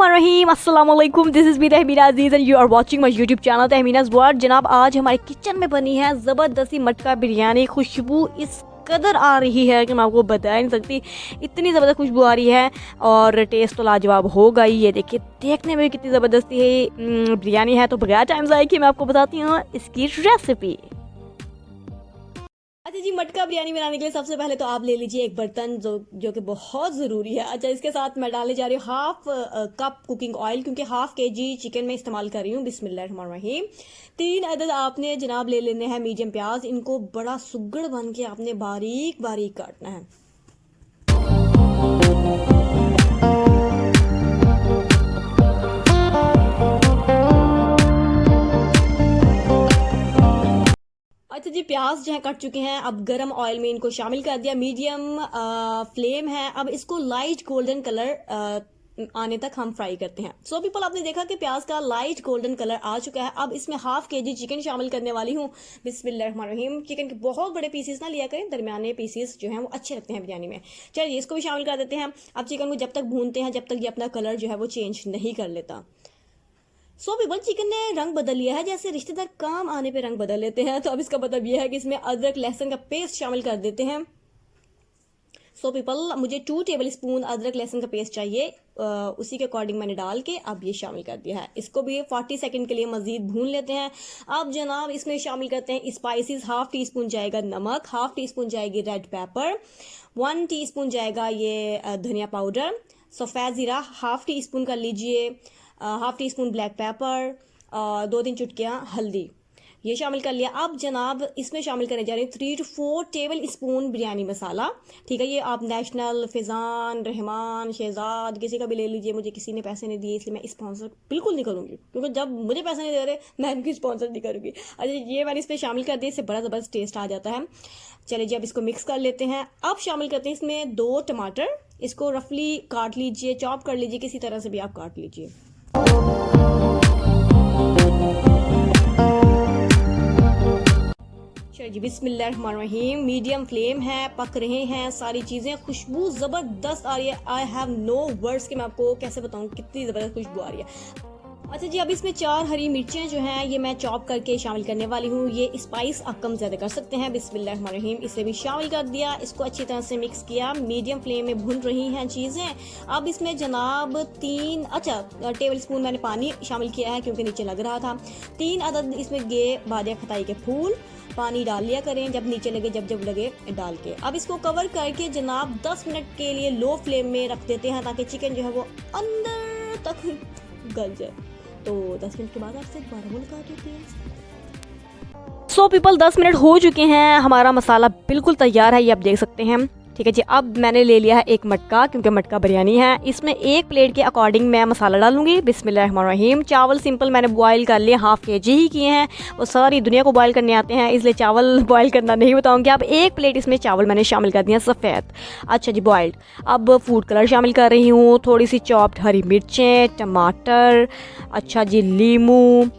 बिस्मिल्लाहिर्रहमानिर्रहीम अस्सलाम वालेकुम, this is me Tahmina Aziz and you are watching my YouTube channel Tahmina's world. जनाब आज हमारे किचन में बनी है ज़बरदस्ती मटका बिरयानी। खुशबू इस कदर आ रही है कि मैं आपको बता नहीं सकती, इतनी ज़बरदस्त खुशबू आ रही है और टेस्ट तो लाजवाब होगा ही। ये देखिए देखने में कितनी ज़बरदस्ती है बिरयानी है। तो बगैर टाइम ज़ाया किए मैं आपको बताती हूँ इसकी रेसिपी। अच्छा जी, मटका बिरयानी बनाने के लिए सबसे पहले तो आप ले लीजिए एक बर्तन जो कि बहुत ज़रूरी है। अच्छा, इसके साथ मैं डालने जा रही हूँ हाफ कप कुकिंग ऑयल, क्योंकि हाफ केजी चिकन में इस्तेमाल कर रही हूँ। बिस्मिल्लाहिर्रहमानिर्रहीम। 3 अदद आपने जनाब ले लेने हैं मीडियम प्याज। इनको बड़ा सुगड़ बन के आपने बारीक बारीक काटना है। अच्छा जी, प्याज जो है कट चुके हैं। अब गरम ऑयल में इनको शामिल कर दिया। मीडियम फ्लेम है। अब इसको लाइट गोल्डन कलर आने तक हम फ्राई करते हैं। सो पीपल, आपने देखा कि प्याज का लाइट गोल्डन कलर आ चुका है। अब इसमें हाफ केजी चिकन शामिल करने वाली हूँ। बिस्मिल्लाहिर्रहमानिर्रहीम। चिकन के बहुत बड़े पीसेस ना लिया करें, दरमियाने पीसेस जो हैं वो अच्छे लगते हैं बिरयानी में। चलिए इसको भी शामिल कर देते हैं। अब चिकन को जब तक भूनते हैं जब तक ये अपना कलर जो है वो चेंज नहीं कर लेता। सो पीपल, चिकन ने रंग बदल लिया है, जैसे रिश्तेदार काम आने पे रंग बदल लेते हैं। तो अब इसका मतलब यह है कि इसमें अदरक लहसुन का पेस्ट शामिल कर देते हैं। सो पीपल, मुझे 2 टेबल स्पून अदरक लहसुन का पेस्ट चाहिए। उसी के अकॉर्डिंग मैंने डाल के अब ये शामिल कर दिया है। इसको भी 40 सेकंड के लिए मजीद भून लेते हैं। अब जनाब इसमें शामिल करते हैं स्पाइसेस। हाफ टी स्पून जाएगा नमक, हाफ टी स्पून जाएगी रेड पेपर, 1 टीस्पून जाएगा ये धनिया पाउडर, सफ़ेद ज़ीरा हाफ टी स्पून कर लीजिए, half tea spoon black pepper, 2-3 चुटकियाँ हल्दी, ये शामिल कर लिया। अब जनाब इसमें शामिल करने जा रही हूँ 3 to 4 टेबल स्पून बिरयानी मसाला। ठीक है, ये आप नेशनल, फिजान, रहमान, शहजाद किसी का भी ले लीजिए। मुझे किसी ने पैसे नहीं दिए इसलिए मैं स्पॉन्सर बिल्कुल नहीं करूँगी, क्योंकि जब मुझे पैसे नहीं दे रहे मैं इनकी स्पॉन्सर नहीं करूँगी। अच्छा, ये मैंने इस पर शामिल कर दिया, इससे बड़ा ज़बरदस्त टेस्ट आ जाता है। चलिए जी, अब इसको मिक्स कर लेते हैं। अब शामिल करते हैं इसमें 2 टमाटर। इसको रफली काट लीजिए, चॉप कर लीजिए, किसी तरह से भी आप काट लीजिए। चलिए जी, बिस्मिल्लाहिर्रहमानिर्रहीम। मीडियम फ्लेम है, पक रहे हैं सारी चीज़ें। खुशबू ज़बरदस्त आ रही है। आई हैव नो वर्ड्स कि मैं आपको कैसे बताऊं कितनी ज़बरदस्त खुशबू आ रही है। अच्छा जी, अब इसमें 4 हरी मिर्चें जो हैं ये मैं चॉप करके शामिल करने वाली हूँ। ये स्पाइस आप कम ज़्यादा कर सकते हैं। बिस्मिल्लाहिर्रहमानिर्रहीम। इसे भी शामिल कर दिया, इसको अच्छी तरह से मिक्स किया। मीडियम फ्लेम में भून रही हैं चीज़ें। अब इसमें जनाब 3 टेबल स्पून मैंने पानी शामिल किया है, क्योंकि नीचे लग रहा था। 3 अदद इसमें गे बादिया खताई के फूल। पानी डाल लिया करें जब नीचे लगे, जब लगे डाल के। अब इसको कवर करके जनाब 10 मिनट के लिए लो फ्लेम में रख देते हैं, ताकि चिकन जो है वो अंदर तक गल जाए। तो 10 मिनट के बाद आपसे दोबारा मुलाकात होती है। सो पीपल, 10 मिनट हो चुके हैं। हमारा मसाला बिल्कुल तैयार है, ये आप देख सकते हैं। ठीक है जी, अब मैंने ले लिया है एक मटका, क्योंकि मटका बिरयानी है। इसमें 1 प्लेट के अकॉर्डिंग मैं मसाला डालूंगी। बिस्मिल्लाहिर्रहमानिर्रहीम। चावल सिंपल मैंने बॉयल कर लिए, हाफ केजी ही किए हैं। वो सारी दुनिया को बॉयल करने आते हैं, इसलिए चावल बॉयल करना नहीं बताऊंगी। अब 1 प्लेट इसमें चावल मैंने शामिल कर दिया सफ़ेद। अच्छा जी, बॉयल्ड। अब फूड कलर शामिल कर रही हूँ, थोड़ी सी चॉप्ड हरी मिर्चें, टमाटर, अच्छा जी लीमू।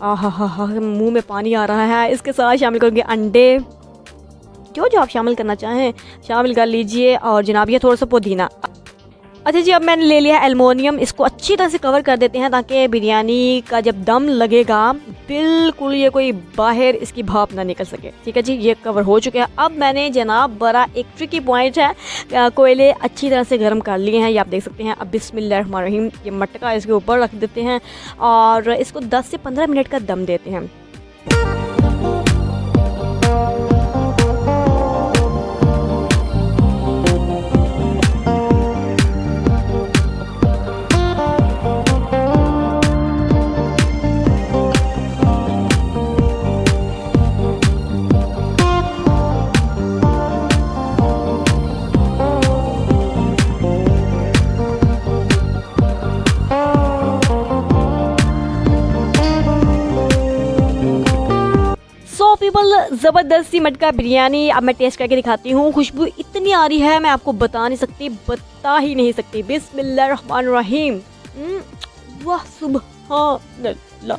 हा, मुँह में पानी आ रहा है। इसके साथ शामिल करूँगी अंडे। जो आप शामिल करना चाहें शामिल कर लीजिए। और जनाब ये थोड़ा सा पुदीना। अच्छा जी, अब मैंने ले लिया एल्युमिनियम। इसको अच्छी तरह से कवर कर देते हैं, ताकि बिरयानी का जब दम लगेगा बिल्कुल ये कोई बाहर इसकी भाप ना निकल सके। ठीक है जी, ये कवर हो चुका है। अब मैंने जनाब बड़ा एक ट्रिकी पॉइंट है, कोयले अच्छी तरह से गर्म कर लिए हैं, ये आप देख सकते हैं। अब बिस्मिल्लाहिर्रहमानिर्रहीम, ये मटका इसके ऊपर रख देते हैं और इसको 10 से 15 मिनट का दम देते हैं। पीपल, ज़बरदस्ती मटका बिरयानी अब मैं टेस्ट करके दिखाती हूँ। खुशबू इतनी आ रही है मैं आपको बता ही नहीं सकती। बिस्मिल्लाहिर्रहमानिर्रहीम। वाह सुबहानल्लाह।